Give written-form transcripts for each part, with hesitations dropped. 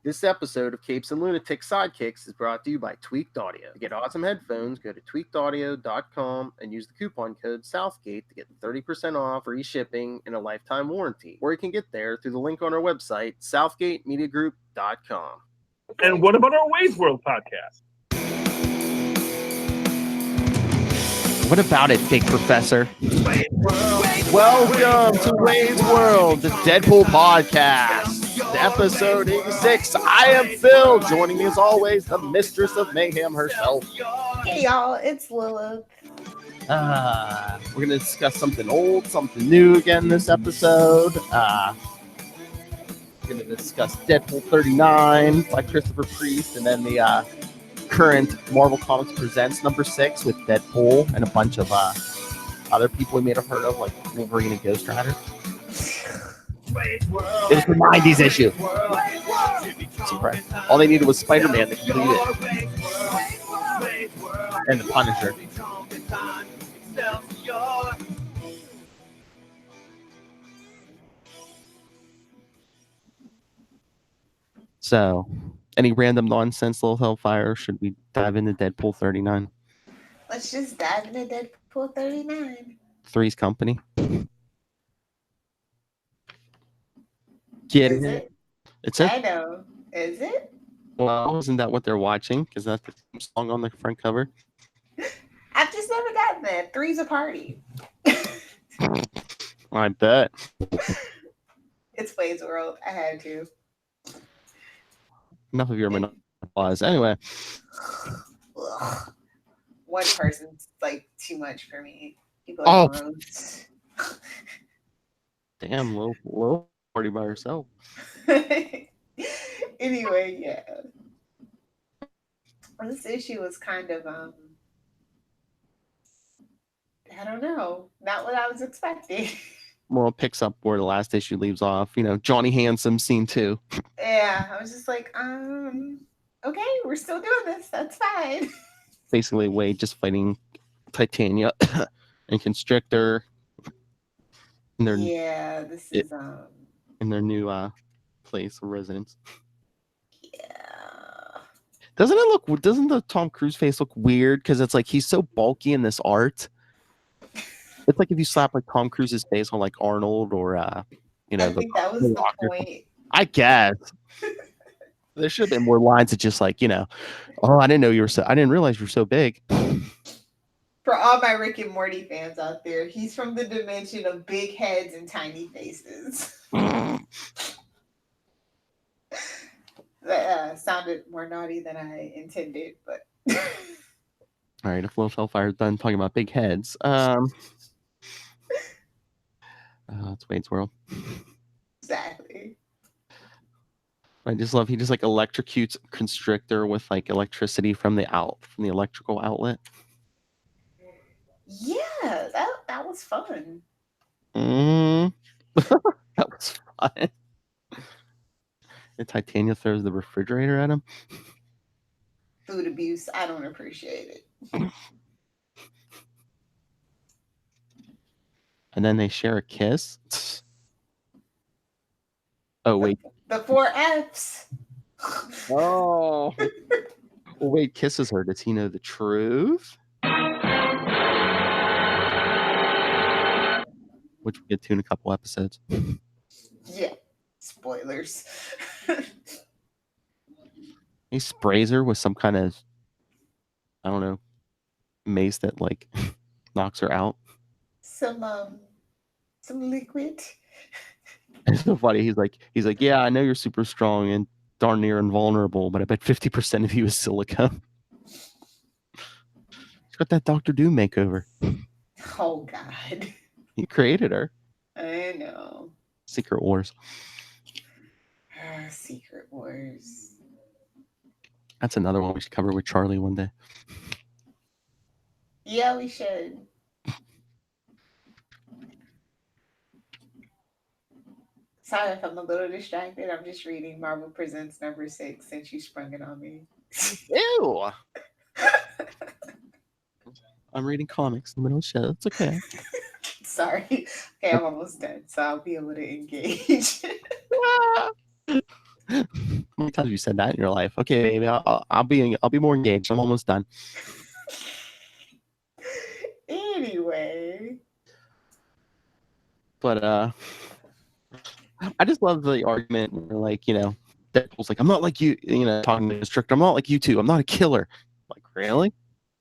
This episode of Capes and Lunatics Sidekicks is brought to you by Tweaked Audio. To get awesome headphones, go to tweakedaudio.com and use the coupon code Southgate to get 30% off, free shipping, and a lifetime warranty. Or you can get there through the link on our website, southgatemediagroup.com. And what about our Wade's World podcast? What about it, fake professor? Welcome to Wade's World, the Deadpool podcast. Episode 86. I am Phil. Joining me as always, the mistress of mayhem herself. Hey y'all, it's Lilith. We're going to discuss something old, something new again this episode. We're going to discuss Deadpool 39 by Christopher Priest, and then the current Marvel Comics Presents number 6 with Deadpool and a bunch of other people we may have heard of, like Wolverine and Ghost Rider. It was the 90s issue. Surprise. All they needed was Spider-Man to complete it. And the Punisher. So, any random nonsense, Lilith Hellfire? Should we dive into Deadpool 39? Let's just dive into Deadpool 39. Three's Company. Get Is it? it? It's a, I know. Is it? well, isn't that what they're watching? Is that the theme song on the front cover? I've just never gotten that. Three's a party. I bet. It's Wade's World. I had to. Enough of your monopolies. Anyway. Ugh. One person's like too much for me. People Oh. are gross. Damn, low party by herself. Anyway, yeah. This issue was kind of I don't know, not what I was expecting. Well, it picks up where the last issue leaves off. You know, Johnny Handsome scene 2. Yeah, I was just like, okay, we're still doing this. That's fine. Basically, Wade just fighting Titania and Constrictor. In their, This is in their new place of residence. yeah. Doesn't the Tom Cruise face look weird? Because it's like he's so bulky in this art. It's like if you slap like Tom Cruise's face on like Arnold or I think that was the point. I guess. There should have been more lines that just like, oh, I didn't realize you were so big. For all my Rick and Morty fans out there, he's from the dimension of big heads and tiny faces. That sounded more naughty than I intended, but All right, if Lilith Hellfire is done talking about big heads, it's Wade's World. exactly. I just love he just like electrocutes Constrictor with like electricity from the electrical outlet. Yeah, that was fun. That was fun. And Titania throws the refrigerator at him. Food abuse. I don't appreciate it. And then they share a kiss. Oh wait. The 4 F's. Oh. Well, Wade kisses her. Does he know the truth? Which we'll get to in a couple episodes. Yeah. Spoilers. He sprays her with some kind of, I don't know, mace that like knocks her out. Some liquid. It's so funny. He's like, yeah, I know you're super strong and darn near invulnerable, but I bet 50% of you is silicone. She's got that Dr. Doom makeover. Oh God. He created her. I know. Secret Wars. Secret Wars. That's another one we should cover with Charlie one day. Yeah, we should. Sorry if I'm a little distracted. I'm just reading Marvel Presents number 6 since you sprung it on me. Ew. I'm reading comics in the middle of the show. It's okay. Sorry. Okay, I'm almost done, so I'll be able to engage. My many times have you said that in your life? Okay, baby, I'll be more engaged. I'm almost done. Anyway. But I just love the argument where, like, Deadpool's like, I'm not like you, talking to the instructor. I'm not like you two. I'm not a killer. I'm like, really?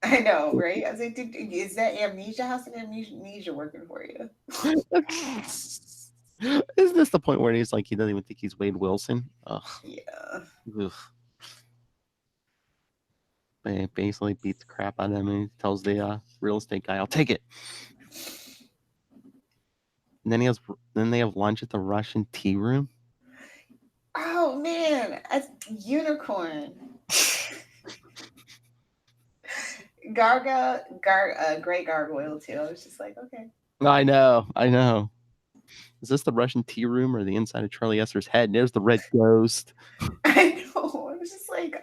I know, right? I was like, is that amnesia? How's the amnesia working for you? Isn't this the point where he's like, he doesn't even think he's Wade Wilson? Ugh. Yeah. Ugh. He basically beats the crap out of him and he tells the real estate guy, I'll take it. And then they have lunch at the Russian tea room. Oh man, a unicorn. Great gargoyle too. I was just like, okay. I know. Is this the Russian tea room or the inside of Charlie Esser's head? And there's the red ghost. I know. I was just like,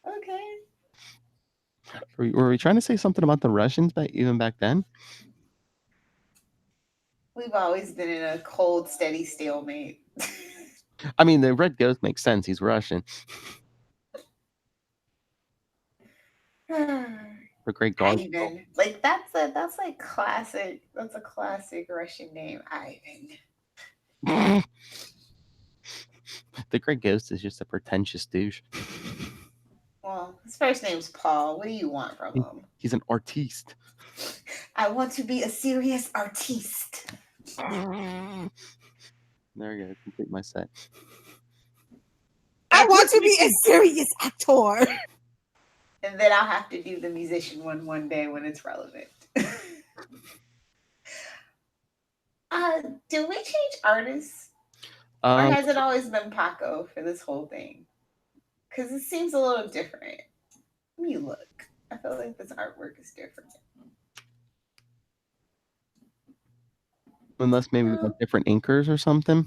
okay. Were we trying to say something about the Russians even back then? We've always been in a cold, steady stalemate. I mean, the red ghost makes sense. He's Russian. The great gargoyle. Ivan. Like that's like classic. That's a classic Russian name, Ivan. The great ghost is just a pretentious douche. Well, his first name's Paul. What do you want from him? He's an artiste. I want to be a serious artiste. There you go. Complete my set. I want to be a serious actor. And then I'll have to do the musician one day when it's relevant. Did we change artists? Or has it always been Paco for this whole thing? Because it seems a little different. Let me look. I feel like this artwork is different. Unless maybe we got different inkers or something.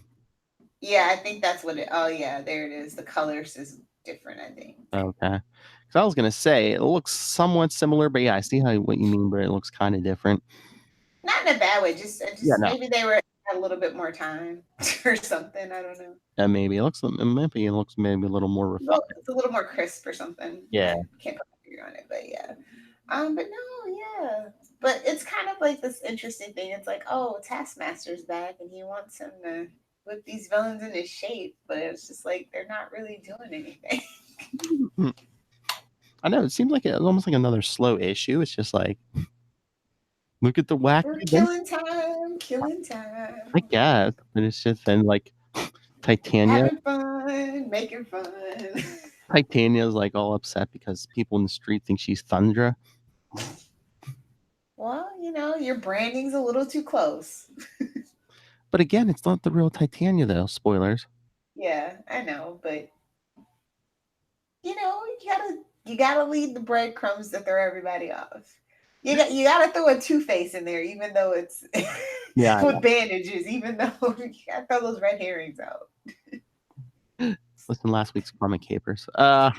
Yeah, I think that's what it. Oh yeah, there it is. The colors is different, I think. Okay. Because I was gonna say it looks somewhat similar, but yeah, I see what you mean, but it looks kind of different. Not in a bad way. Just maybe they were had a little bit more time or something. I don't know. Maybe it looks maybe a little more refined. It's a little more crisp or something. Yeah. I can't put my finger on it, but yeah. But no, yeah. But it's kind of like this interesting thing. It's like, oh, Taskmaster's back and he wants him to whip these villains into shape, but it's just like they're not really doing anything. I know, it seems like it's almost like another slow issue. It's just like, look at the whack. We're killing time. I guess, but it's just then like Titania. Having fun, making fun. Titania's like all upset because people in the street think she's Thundra. Well, your branding's a little too close. But again, it's not the real Titania, though. Spoilers. Yeah, I know, but you gotta lead the breadcrumbs to throw everybody off. You gotta throw a Two-Face in there, even though it's with bandages. Even though you gotta throw those red herrings out. Listen, last week's Comic Capers. But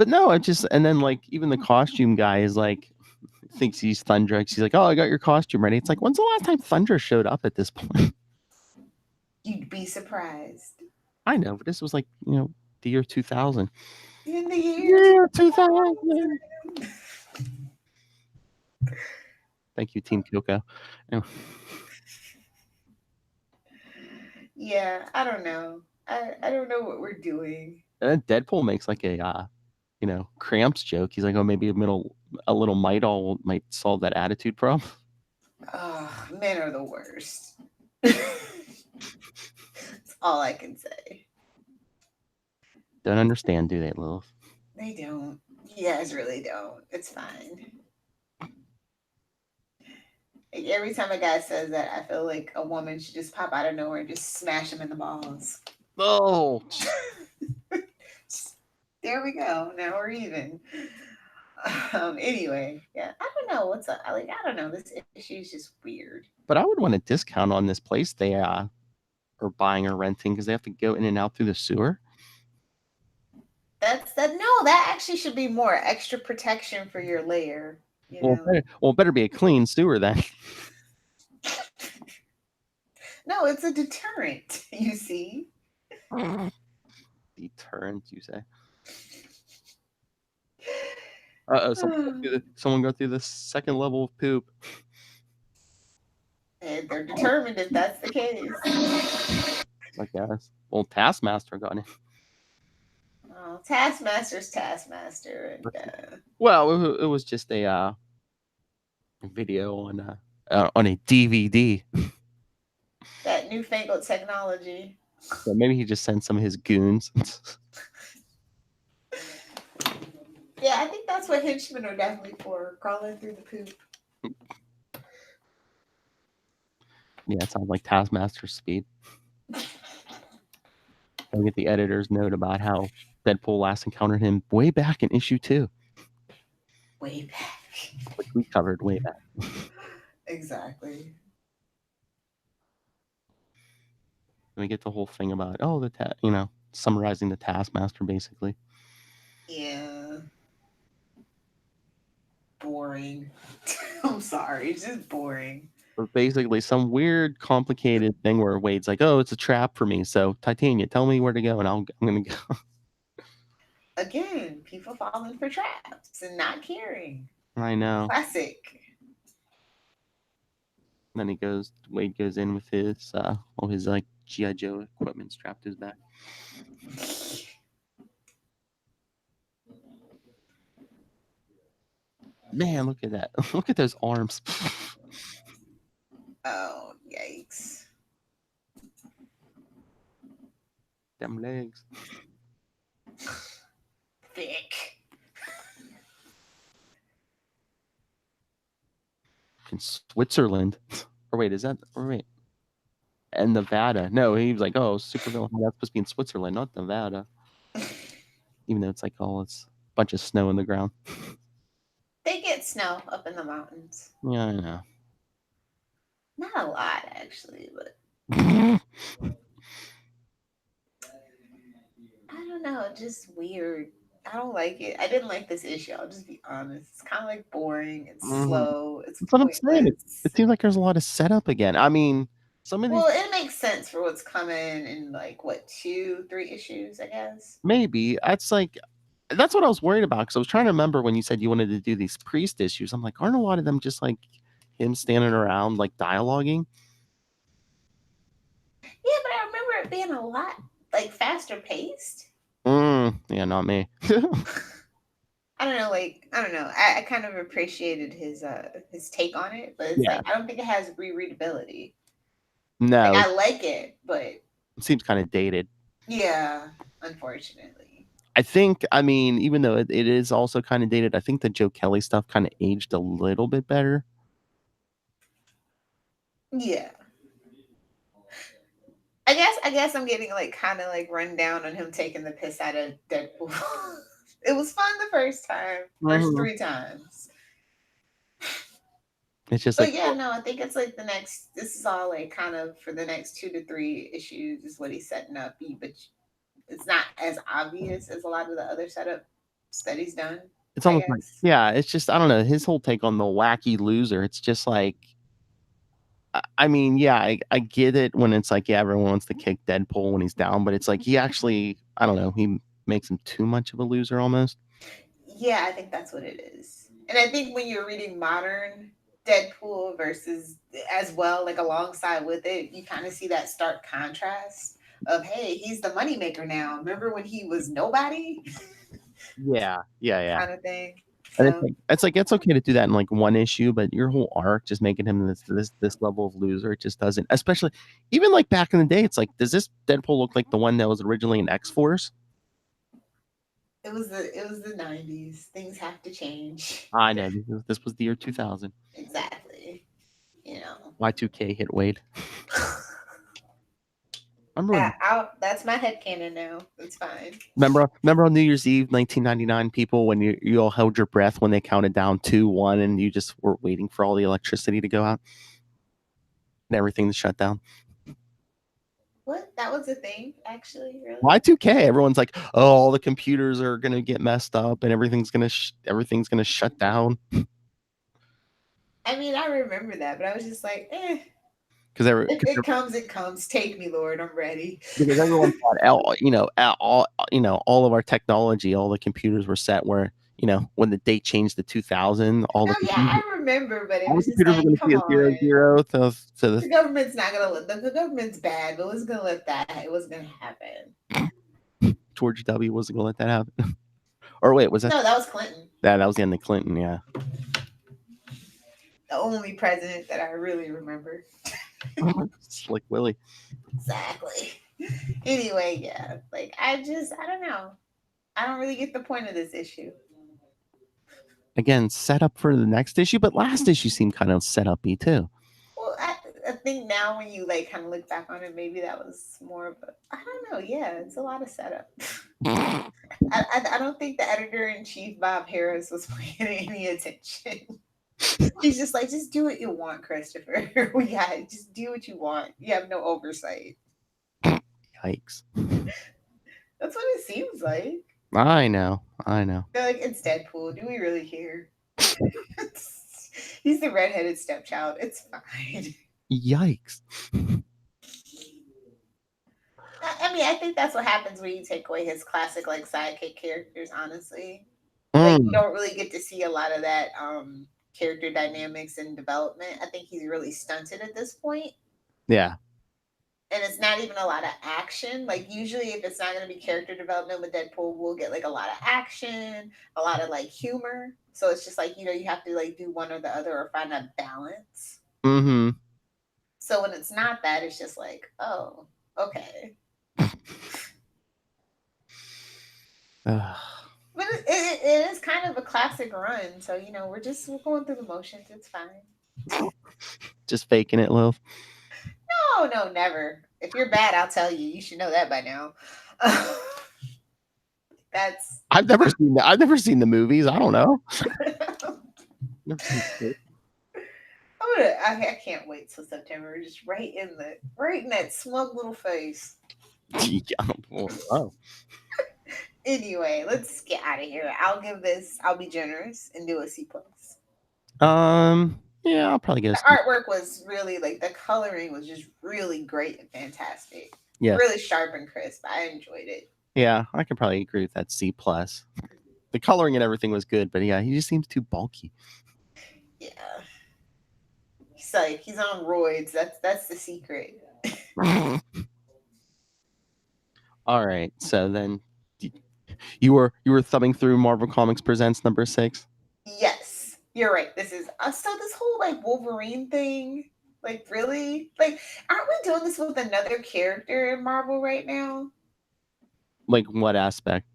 no, and then like even the costume guy is like thinks he's Thundra. He's like, "Oh, I got your costume ready." It's like, when's the last time Thundra showed up at this point? You'd be surprised. I know, but this was like the year 2000. In the year 2000. Thank you, Team Kyoko. Yeah, I don't know. I don't know what we're doing. And then Deadpool makes like a cramps joke. He's like, "Oh, maybe a little might solve that attitude problem." Oh, men are the worst. That's all I can say. Don't understand, do they, Lilith? They don't. You guys really don't. It's fine. Like, every time a guy says that, I feel like a woman should just pop out of nowhere and just smash him in the balls. Oh. There we go. Now we're even. Anyway, yeah, I don't know what's up. I don't know. This issue is just weird. But I would want a discount on this place they are buying or renting because they have to go in and out through the sewer. That actually should be more extra protection for your layer. It better be a clean sewer then. No, it's a deterrent, you see. Deterrent, you say? Uh-oh, someone go through the second level of poop. And they're determined if that's the case. I guess. Well, Taskmaster got it. Oh, Taskmaster's Taskmaster. And, Well, it was just a video on a DVD. that newfangled technology. So maybe he just sent some of his goons. Yeah, I think that's what henchmen are definitely for, crawling through the poop. Yeah, it sounds like Taskmaster's speed. I'll get the editor's note about how Deadpool last encountered him way back in issue 2. Way back. Which we covered way back. Exactly. We get the whole thing about, summarizing the Taskmaster, basically. Yeah. Boring. I'm sorry, it's just boring. But basically some weird, complicated thing where Wade's like, oh, it's a trap for me. So, Titania, tell me where to go, and I'm going to go. Again, people falling for traps and not caring. I know. Classic. And then Wade goes in with his, all his, like, G.I. Joe equipment strapped to his back. Man, look at that. Look at those arms. Oh, yikes. Them legs. Thick. In Switzerland. Or wait, is that... Or wait. And Nevada. No, he was like, oh, supervillain. That's supposed to be in Switzerland, not Nevada. Even though it's like, it's a bunch of snow in the ground. They get snow up in the mountains. Yeah, I know. Not a lot, actually, but I don't know. Just weird. I don't like it. I didn't like this issue. I'll just be honest. It's kind of like boring. It's slow. It's That's what I'm saying. pointless. It seems like there's a lot of setup again. I mean, some of these... Well, it makes sense for what's coming in, like, what, 2-3 issues, I guess? Maybe. That's what I was worried about, because I was trying to remember when you said you wanted to do these priest issues. I'm like, aren't a lot of them just like him standing around, like, dialoguing? Yeah, but I remember it being a lot, like, faster paced. Yeah, not me. I don't know. I kind of appreciated his take on it, but it's like I don't think it has rereadability. No. Like, I like it, but It seems kind of dated. Yeah, unfortunately. I think, even though it is also kind of dated, I think the Joe Kelly stuff kind of aged a little bit better. Yeah. I guess I'm getting kind of run down on him taking the piss out of Deadpool. It was fun the first time, first 3 times. It's just but I think it's this is all kind of for the next 2 to 3 issues is what he's setting up. But it's not as obvious as a lot of the other setups that he's done. It's almost it's just, I don't know, his whole take on the wacky loser. It's just like, I get it when it's like, everyone wants to kick Deadpool when he's down, but it's like he actually, I don't know, he makes him too much of a loser almost. Yeah, I think that's what it is. And I think when you're reading modern Deadpool versus as well, alongside with it, you kind of see that stark contrast of, hey, he's the moneymaker now. Remember when he was nobody? Yeah. Kind of thing. And it's okay to do that in one issue, but your whole arc just making him this level of loser, it just doesn't. Especially even back in the day, it's like, does this Deadpool look like the one that was originally in X-Force? It was the 90s. Things have to change. I know. This was the year 2000. Exactly. Y2K hit Wade. That's my headcanon now. It's fine. Remember on New Year's Eve, 1999, people, when you all held your breath when they counted down 2, 1, and you just were waiting for all the electricity to go out and everything to shut down? What? That was a thing, actually? Really? Y2K. Everyone's like, oh, all the computers are gonna get messed up and everything's gonna shut down. I remember that, but I was just like, eh. because If it comes. Take me, Lord. I'm ready. because everyone thought all of our technology, all the computers were set where when the date changed to 2000, all No, the yeah, computers, I remember, but it all the was just computers were going like, to be come a zero on. zero to The government's not gonna let the government's bad, but was gonna let that. It wasn't gonna happen. George W. wasn't going to let that happen. Or wait, was that? No, that was Clinton. That was the end of Clinton, yeah. The only president that I really remember. Slick Willie. Exactly. Anyway, yeah. Like I don't know. I don't really get the point of this issue. Again, set up for the next issue, but last issue seemed kind of set up-y too. Well, I think now when you like kind of look back on it, maybe that was more of a, I don't know. Yeah, it's a lot of setup. I don't think the editor-in-chief, Bob Harris, was paying any attention. He's just like, just do what you want, Christopher. Yeah, just do what you want. You have no oversight. Yikes. That's what it seems like. I know. They're like, it's Deadpool. Do we really care? He's the redheaded stepchild. It's fine. Yikes. I mean, I think that's what happens when you take away his classic like sidekick characters, honestly. Like you don't really get to see a lot of that character dynamics and development. I think he's really stunted at this point. Yeah. And it's not even a lot of action. Like usually if it's not going to be character development with Deadpool, we'll get like a lot of action, a lot of like humor. So it's just like, you have to like do one or the other or find a balance. Mm-hmm. So when it's not that, it's just like, oh, okay. But it is kind of a classic run. So, we're going through the motions. It's fine. Just faking it, Lil. No, never. If you're bad, I'll tell you. You should know that by now. I've never seen the movies. I don't know. I can't wait till September. Just right in that smug little face. Oh. Anyway, let's get out of here. I'll be generous and do a C+. Yeah, I'll probably get the artwork was really like the coloring was just really great and fantastic. Yeah. Really sharp and crisp. I enjoyed it. Yeah, I could probably agree with that C+. The coloring and everything was good, but yeah, he just seems too bulky. Yeah. He's on roids. That's the secret. All right. So then you were thumbing through Marvel Comics Presents number 6? Yes. You're right. This is so this whole like Wolverine thing, like really? Like aren't we doing this with another character in Marvel right now? Like what aspect?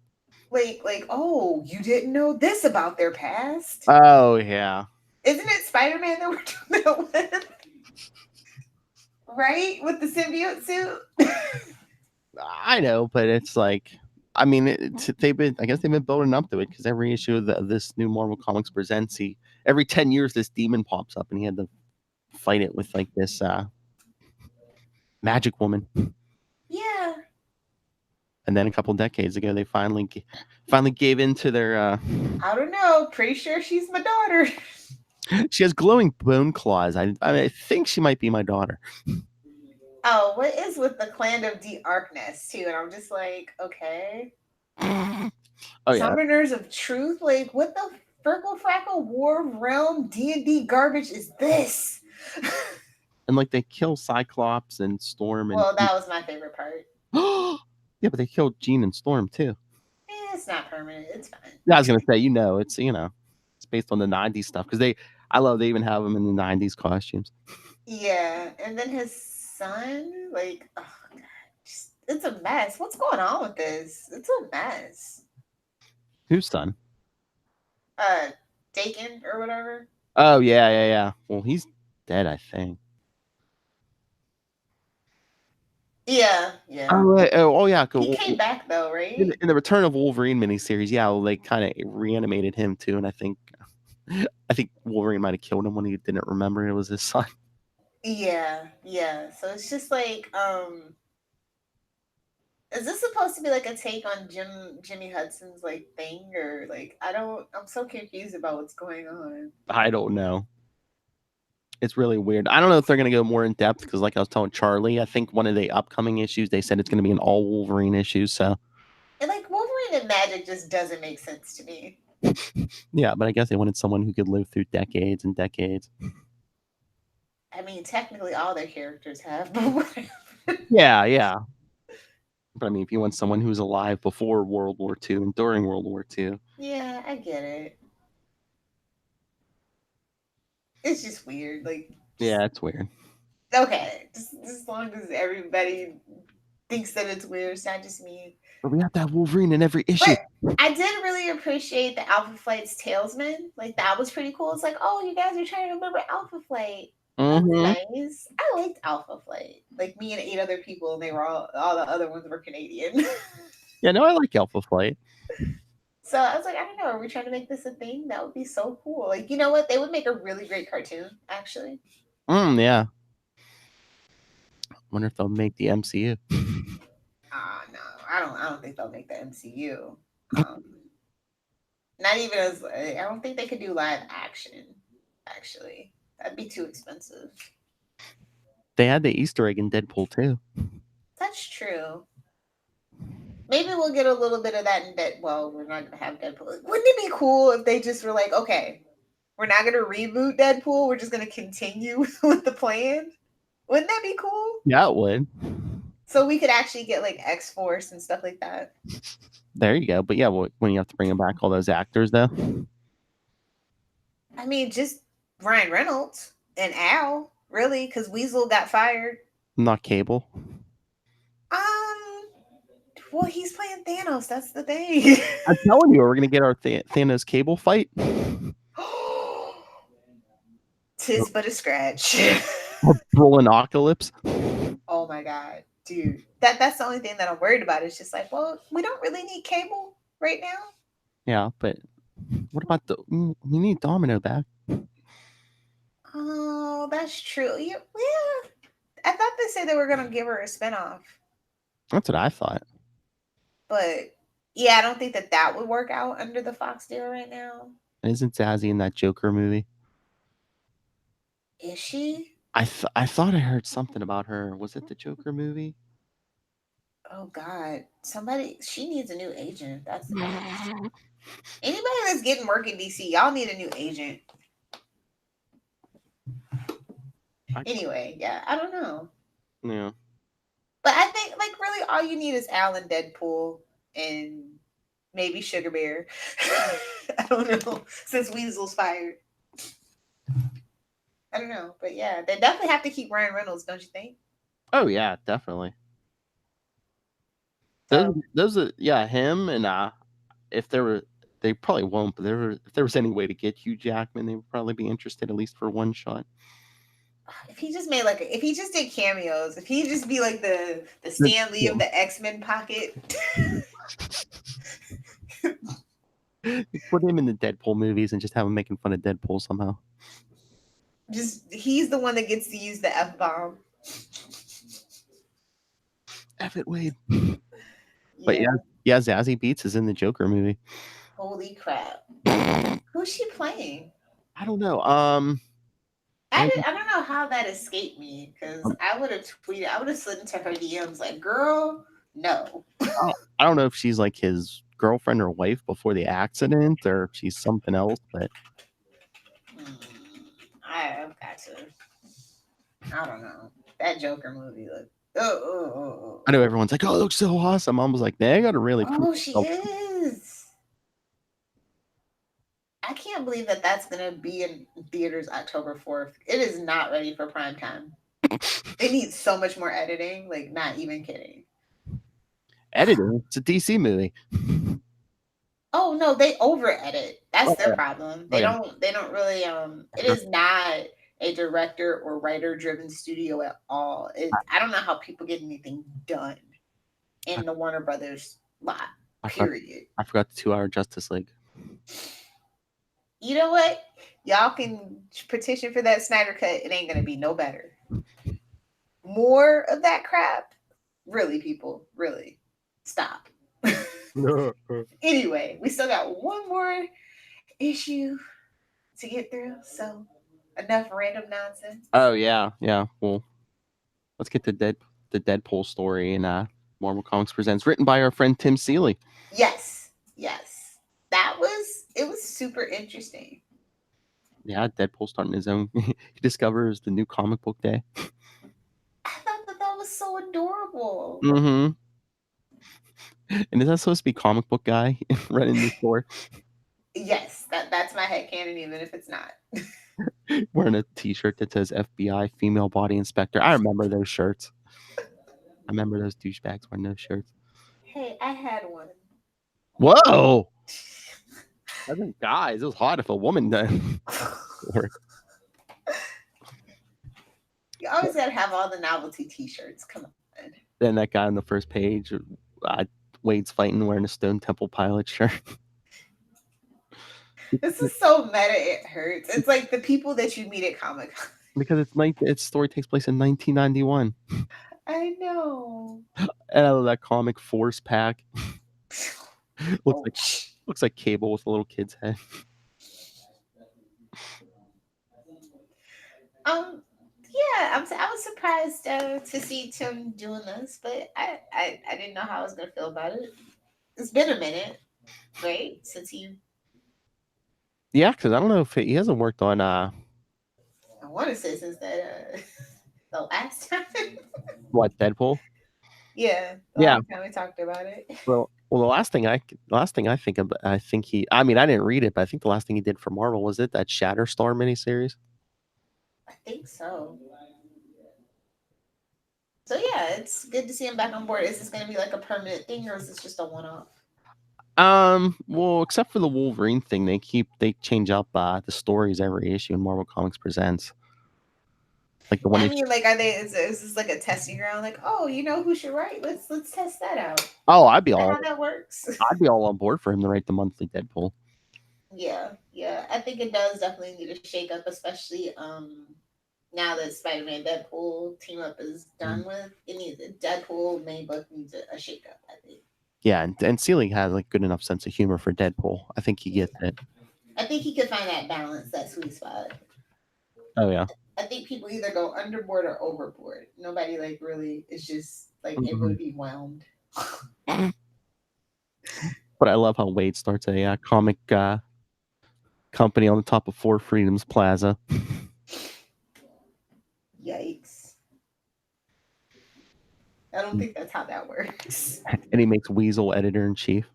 Like oh, you didn't know this about their past? Oh, yeah. Isn't it Spider-Man that we're doing that with? Right? With the symbiote suit? I know, but it's like, I mean, I guess they've been building up to it because every issue of this new Marvel Comics Presents, every 10 years this demon pops up and he had to fight it with like this magic woman. Yeah. And then a couple decades ago, they finally gave in to their. I don't know. Pretty sure she's my daughter. She has glowing bone claws. I think she might be my daughter. Oh, what is with the Clan of the Arkness too? And I'm just like, okay. Oh yeah. Summoners of Truth. Like, what the Firkle Frackle War Realm D&D garbage is this? And like they kill Cyclops and Storm. Well, that was my favorite part. Yeah, but they killed Jean and Storm too. It's not permanent. It's fine. Yeah, I was gonna say, it's based on the '90s stuff because they even have them in the '90s costumes. Yeah, and then his son, like, oh god, it's a mess. What's going on with this? It's a mess. Whose son? Dakin or whatever. Oh yeah. Well, he's dead, I think. Yeah. Oh yeah. Cool. He came back though, right? In the Return of Wolverine miniseries, yeah, well, they kind of reanimated him too, and I think Wolverine might have killed him when he didn't remember it was his son. Yeah. So it's just like, is this supposed to be like a take on Jimmy Hudson's like thing, or like I'm so confused about what's going on. I don't know. It's really weird. I don't know if they're going to go more in depth because, like I was telling Charlie, I think one of the upcoming issues, they said it's going to be an all Wolverine issue. So, And like Wolverine and Magic just doesn't make sense to me. yeah, but I guess they wanted someone who could live through decades and decades. I mean, technically all their characters have, but whatever. Yeah. But I mean, if you want someone who's alive before World War II and during World War II. Yeah, I get it. It's just weird. Like, Yeah, it's weird. okay, just as long as everybody thinks that it's weird, it's not just me. But we have to have Wolverine in every issue. But I did really appreciate the Alpha Flight's Talesman. Like, that was pretty cool. It's like, oh, you guys are trying to remember Alpha Flight. That's nice. I liked Alpha Flight. Like, me and 8 other people, and they were all the other ones were Canadian. Yeah, no, I like Alpha Flight. So I was like, I don't know, are we trying to make this a thing? That would be so cool. Like, you know what? They would make a really great cartoon, actually. Yeah. Wonder if they'll make the MCU. No, I don't think they'll make the MCU. Not even as I don't think they could do live action. Actually, that'd be too expensive. They had the Easter egg in Deadpool too. That's true. Maybe we'll get a little bit of that in Deadpool. Well, we're not gonna have Deadpool. Wouldn't it be cool if they just were like, okay, we're not gonna reboot Deadpool. We're just gonna continue with the plan. Wouldn't that be cool? Yeah, it would. So we could actually get like X-Force and stuff like that. There you go. But yeah, when you have to bring back all those actors, though. I mean, just Ryan Reynolds and Al, really, because Weasel got fired. Not Cable. Well, he's playing Thanos. That's the thing. I'm telling you, we're gonna get our Thanos Cable fight. Tis but a scratch. Brolinocalypse. Oh my god, dude. That's the only thing that I'm worried about. It's just like, well, we don't really need Cable right now. Yeah, but what about we need Domino back? Oh, that's true. Yeah. I thought they said they were gonna give her a spinoff. That's what I thought. But yeah, I don't think that would work out under the Fox deal right now. And isn't Zazie in that Joker movie? Is she? I thought I heard something about her. Was it the Joker movie? Oh God, she needs a new agent. That's anybody that's getting work in DC, y'all need a new agent. Anyway, yeah, I don't know. Yeah. But I think like really all you need is Al and Deadpool and maybe Sugar Bear. I don't know. Since Weasel's fired. I don't know. But yeah, they definitely have to keep Ryan Reynolds, don't you think? Oh yeah, definitely. So, Those are him and if they probably won't, but if there was any way to get Hugh Jackman, they would probably be interested at least for one shot. if he just made if he just did cameos, if he just be like the Stan Lee of the X-Men pocket. Put him in the Deadpool movies and just have him making fun of Deadpool somehow. Just he's the one that gets to use the F-bomb. F it, Wade. But yeah, Zazie Beetz is in the Joker movie. Holy crap. Who's she playing? I don't know. I don't know how that escaped me because I would have tweeted, I would have slid into her DMs like, girl, no. I don't know if she's like his girlfriend or wife before the accident or if she's something else, but I've got to. I don't know. That Joker movie looked. I know everyone's like, oh, it looks so awesome. I was like, they got to really. Oh, she is. I can't believe that's going to be in theaters October 4th. It is not ready for prime time. It needs so much more editing. Like, not even kidding. Editing? It's a DC movie. Oh no, they over edit. That's their problem. They don't really it is not a director or writer driven studio at all. I don't know how people get anything done in the Warner Brothers lot. Period. I forgot the 2-hour Justice League. You know what? Y'all can petition for that Snyder Cut. It ain't gonna be no better. More of that crap? Really, people? Really? Stop. Anyway, we still got one more issue to get through. So Enough random nonsense. Oh yeah. Well, let's get to the Deadpool story in Marvel Comics Presents, written by our friend Tim Seeley. Yes. It was super interesting. Yeah, Deadpool starting his own. He discovers the new comic book day. I thought that was so adorable. Mm-hmm. And is that supposed to be comic book guy running the store? Yes, that's my headcanon, even if it's not. Wearing a t-shirt that says FBI female body inspector. I remember those shirts. I remember those douchebags wearing those shirts. Hey, I had one. Whoa! I think guys, it was hot if a woman done. You always gotta have all the novelty T-shirts. Come on. Then that guy on the first page, Wade's fighting wearing a Stone Temple Pilot shirt. This is so meta, it hurts. It's like the people that you meet at Comic-Con. Because its story takes place in 1991. I know. And I love that comic Force Pack. Looks like Cable with a little kid's head. Yeah, I was surprised to see Tim doing this, but I didn't know how I was gonna feel about it. It's been a minute, right? Since he. Yeah, because I don't know if he hasn't worked on. I want to say since that the last time. What, Deadpool? Yeah. Yeah. Last time we talked about it. Well, the last thing I think of, I mean, I didn't read it, but I think the last thing he did for Marvel was that Shatterstar miniseries. I think so. So yeah, it's good to see him back on board. Is this going to be like a permanent thing, or is this just a one-off? Well, except for the Wolverine thing, they change up the stories every issue in Marvel Comics Presents. Like the one. I mean, like, is this like a testing ground? Like, oh, you know who should write? Let's test that out. Oh, I'd be all. How that works? I'd be all on board for him to write the monthly Deadpool. Yeah. I think it does definitely need a shake up, especially now that Spider-Man Deadpool team up is done with. Deadpool main book needs a shake up, I think. Yeah, and Seeley has like good enough sense of humor for Deadpool. I think he gets it. I think he could find that balance, that sweet spot. Oh yeah. I think people either go underboard or overboard. Nobody like really is just like able to be whelmed. But I love how Wade starts a comic company on the top of Four Freedoms Plaza. Yikes. I don't think that's how that works. And he makes Weasel editor-in-chief.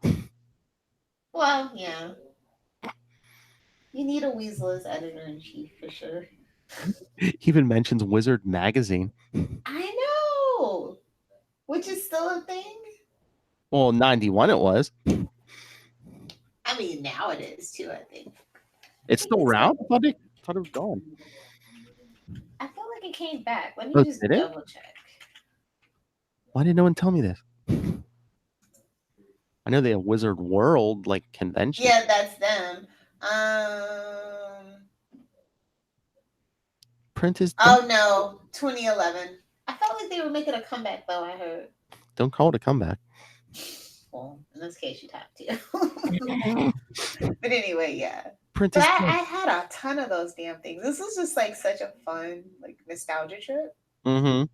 Well, yeah. You need a Weasel as editor-in-chief for sure. He even mentions Wizard Magazine. I know! Which is still a thing? Well, 91 it was. I mean, now it is too, I think. It's still around? I thought it was gone. I feel like it came back. Let me just double check. Why did no one tell me this? I know they have Wizard World like convention. Yeah, that's them. Print is. Oh no, 2011. I felt like they were making a comeback though. I heard. Don't call it a comeback. Well, in this case, you'd have to. But anyway, yeah. Print but is. I had a ton of those damn things. This was just like such a fun, like nostalgia trip. Mm-hmm.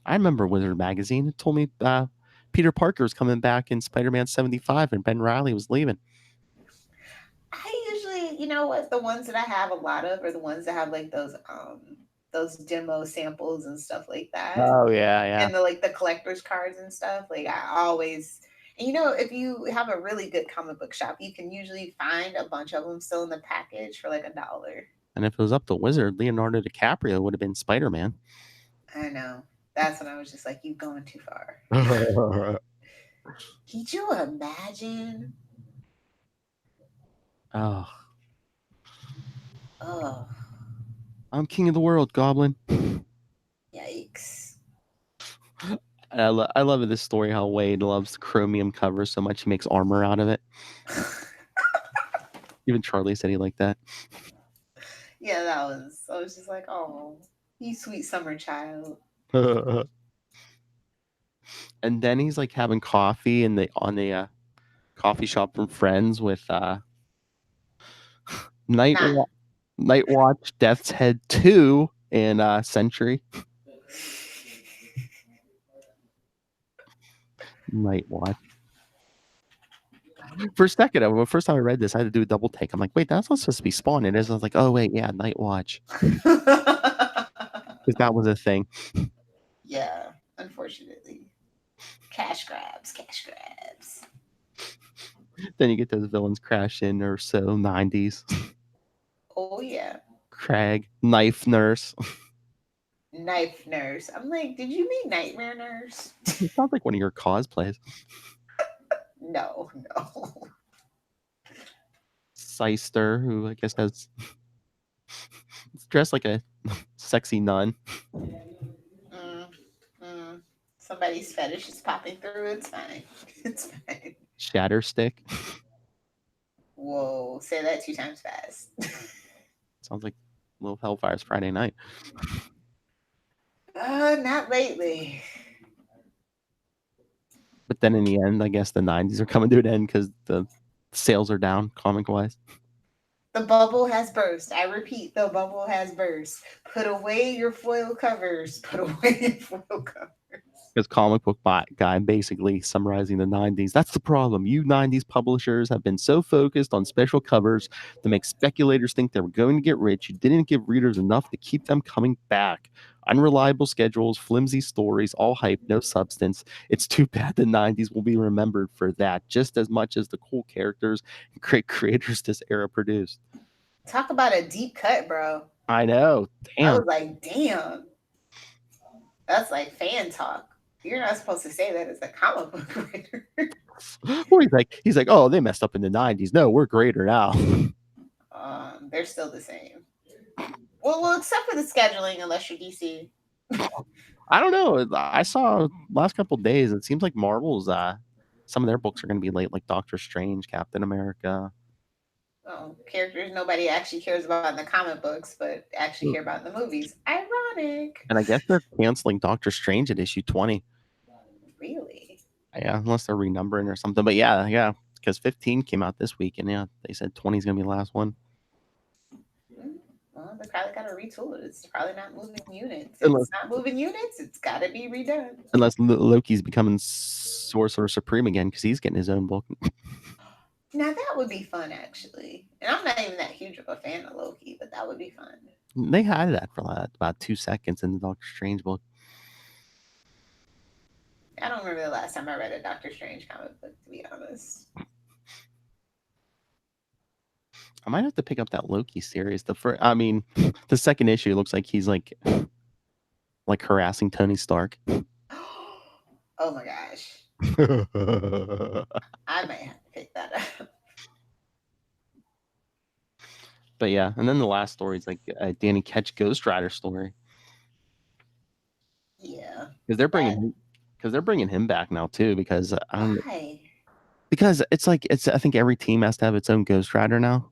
I remember Wizard Magazine. It told me Peter Parker was coming back in Spider-Man 75 and Ben Reilly was leaving. I usually, you know what, the ones that I have a lot of are the ones that have like those demo samples and stuff like that. Oh yeah. And the collector's cards and stuff. Like I always, and you know, if you have a really good comic book shop, you can usually find a bunch of them still in the package for like $1. And if it was up to Wizard, Leonardo DiCaprio would have been Spider-Man. I know. That's when I was just like, you've gone too far. Could you imagine? Oh. Oh. I'm king of the world, Goblin. Yikes. I love this story how Wade loves the chromium cover so much he makes armor out of it. Even Charlie said he liked that. Yeah, I was just like, oh, you sweet summer child. And then he's like having coffee on the coffee shop from Friends with Nightwalker. Night Watch, Death's Head 2, and Sentry. Night Watch. For a second, the first time I read this, I had to do a double take. I'm like, wait, that's not supposed to be Spawn. It is. I was like, oh wait, yeah, Night Watch, because that was a thing. Yeah, unfortunately. Cash grabs. Then you get those villains crash in or so 90s. Oh yeah. Craig, Knife Nurse. Knife Nurse. I'm like, did you mean Nightmare Nurse? It sounds like one of your cosplays. No. Seister, who I guess has dressed like a sexy nun. Somebody's fetish is popping through. It's fine. It's fine. Shatterstick. Whoa, say that 2 times fast. Sounds like Lilith Hellfire's Friday night. Not lately. But then in the end, I guess the 90s are coming to an end because the sales are down comic-wise. The bubble has burst. I repeat, the bubble has burst. Put away your foil covers. Because comic book guy basically summarizing the 90s. That's the problem. You 90s publishers have been so focused on special covers to make speculators think they were going to get rich. You didn't give readers enough to keep them coming back. Unreliable schedules, flimsy stories, all hype, no substance. It's too bad the 90s will be remembered for that just as much as the cool characters and great creators this era produced. Talk about a deep cut, bro. I know. Damn. I was like, damn. That's like fan talk. You're not supposed to say that as a comic book writer. Well, he's like, oh, they messed up in the 90s. No, we're greater now. They're still the same. Well, except for the scheduling, unless you're DC. I don't know. I saw last couple of days. It seems like Marvel's some of their books are going to be late, like Doctor Strange, Captain America. Oh, characters nobody actually cares about in the comic books, but actually care about in the movies. Ironic. And I guess they're canceling Doctor Strange at issue 20. Really? Yeah, unless they're renumbering or something. But yeah, because 15 came out this week, and yeah, they said 20 is going to be the last one. Well, they probably got to retool it. It's probably not moving units. Unless- It's not moving units. It's got to be redone. Unless Loki's becoming Sorcerer Supreme again, because he's getting his own book. Now, that would be fun, actually. And I'm not even that huge of a fan of Loki, but that would be fun. They had that for about 2 seconds in the Doctor Strange book. I don't remember the last time I read a Doctor Strange comic book, to be honest. I might have to pick up that Loki series. The second issue looks like he's like harassing Tony Stark. Oh my gosh. I might have to pick that up. But yeah, and then the last story is like a Danny Ketch Ghost Rider story. Yeah. Because they're bringing him back now too. Because Why? Because I think every team has to have its own Ghost Rider now.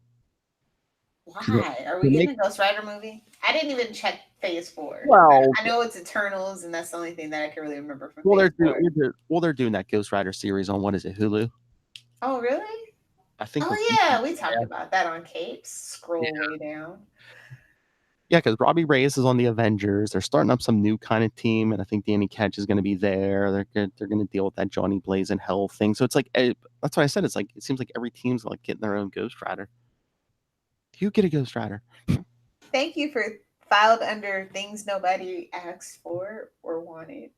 Why? Are we getting a Ghost Rider movie? I didn't even check Phase 4. Well, I know it's Eternals, and that's the only thing that I can really remember from well, Phase 4. they're doing that Ghost Rider series on what is it, Hulu? Oh, really? I think. Oh, yeah. We talked about that on Capes. Scroll way down. Yeah, because Robbie Reyes is on the Avengers. They're starting up some new kind of team, and I think Danny Ketch is going to be there. They're going to deal with that Johnny Blaze in Hell thing. So it's like that's what I said. It's like it seems like every team's like getting their own Ghost Rider. You get a Ghost Rider. Thank you for filed under things nobody asked for or wanted.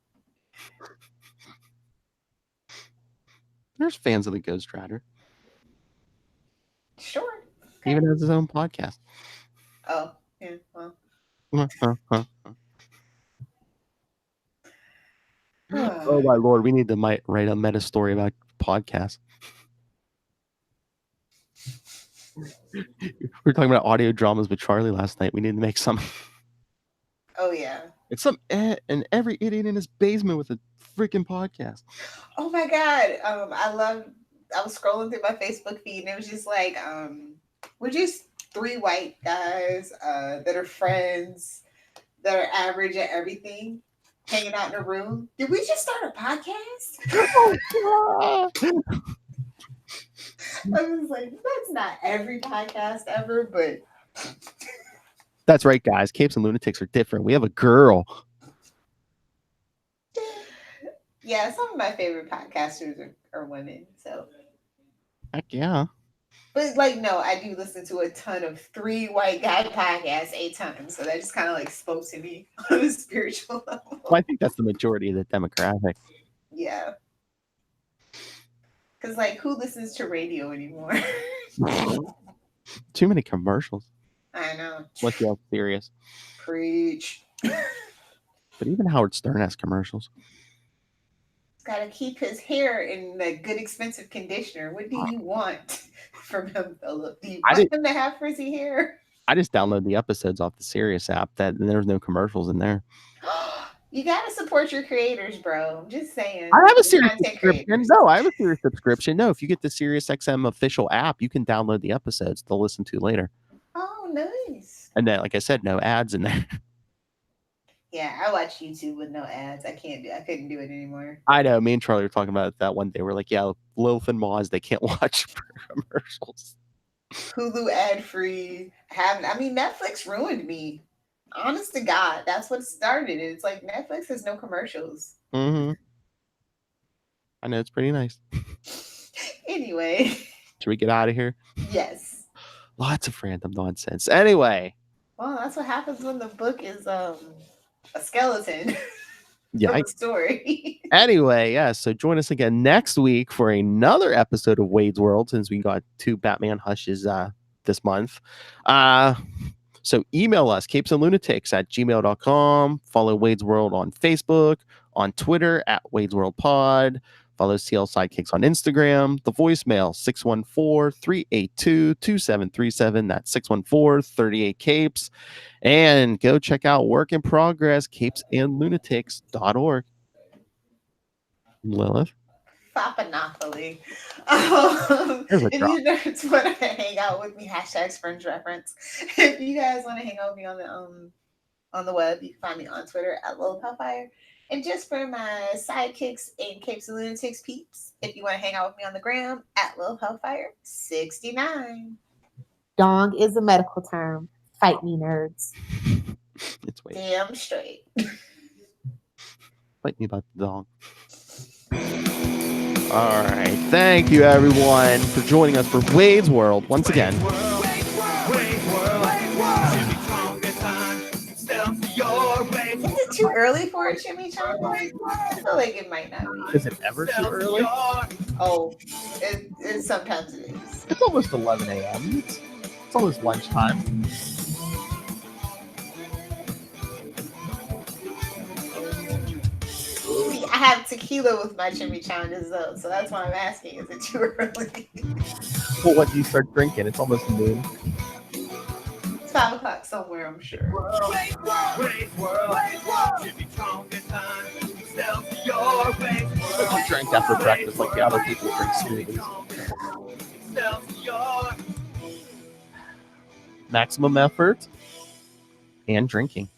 There's fans of the Ghost Rider. Sure. Okay. Even has his own podcast. Oh, yeah. Well. Oh my lord, we need to write a meta story about podcasts. We were talking about audio dramas with Charlie last night. We need to make some. Oh yeah. It's and every idiot in his basement with a freaking podcast. Oh my god. I was scrolling through my Facebook feed and it was just like, we're just 3 white guys that are friends, that are average at everything, hanging out in a room. Did we just start a podcast? Oh, I was like, that's not every podcast ever, but That's right, guys. Capes and Lunatics are different. We have a girl. Yeah, some of my favorite podcasters are women. So, Heck yeah. but like, no, I do listen to a ton of 3 white guy podcasts 8 times. So that just kind of like spoke to me on a spiritual level. Well, I think that's the majority of the demographic. Yeah. Because like, who listens to radio anymore? Too many commercials. I know. Unless you're serious. Preach. But even Howard Stern has commercials. He's got to keep his hair in a good, expensive conditioner. What do you want from him, Philip? Do you want him to have frizzy hair? I just download the episodes off the Sirius app. There's no commercials in there. You got to support your creators, bro. I'm just saying. I have a Sirius Content subscription. creators. No, I have a Sirius subscription. No, if you get the Sirius XM official app, you can download the episodes to listen to later. Oh, nice. And then, like I said, no ads in there. Yeah, I watch YouTube with no ads. I couldn't do it anymore. I know. Me and Charlie were talking about it that one day. We're like, yeah, Lilith and Moz, they can't watch commercials. Hulu ad free. Netflix ruined me. Honest to God, that's what started it. It's like Netflix has no commercials. Mm-hmm. I know, it's pretty nice. Anyway. Should we get out of here? Yes. Lots of random nonsense. Anyway. Well, that's what happens when the book is a skeleton. Yeah. Story. Anyway, yeah. So join us again next week for another episode of Wade's World, since we got 2 Batman hushes this month. So email us, capesandlunatics@gmail.com. Follow Wade's World on Facebook, on Twitter @Wade'sWorldPod. Follow CL Sidekicks on Instagram. The voicemail, 614-382-2737. That's 614-38-CAPES. And go check out Work in Progress, capesandlunatics.org. Lilith? Fapanopoly. There's a If drop. you nerds want to hang out with me, #Springs reference. If you guys want to hang out with me on the web, you can find me on Twitter @Lilith Hellfire. And just for my sidekicks and Capes and Lunatics peeps, if you want to hang out with me on the gram, @Lilith Hellfire 69. Dong is a medical term. Fight me, nerds. It's Wade. Damn straight. Fight me about the dog. All right. Thank you, everyone, for joining us for Wade's World once again. Is it too early for a chimichanga? I feel like it might not be. Is it ever too early? Oh, it sometimes it is. It's almost 11 a.m. It's almost lunchtime. See, I have tequila with my chimichangas though, so that's why I'm asking. Is it too early? Well, what do you start drinking? It's almost noon. It's 5 o'clock somewhere, I'm sure. I drank after breakfast like the other people drink smoothies. Maximum effort and drinking.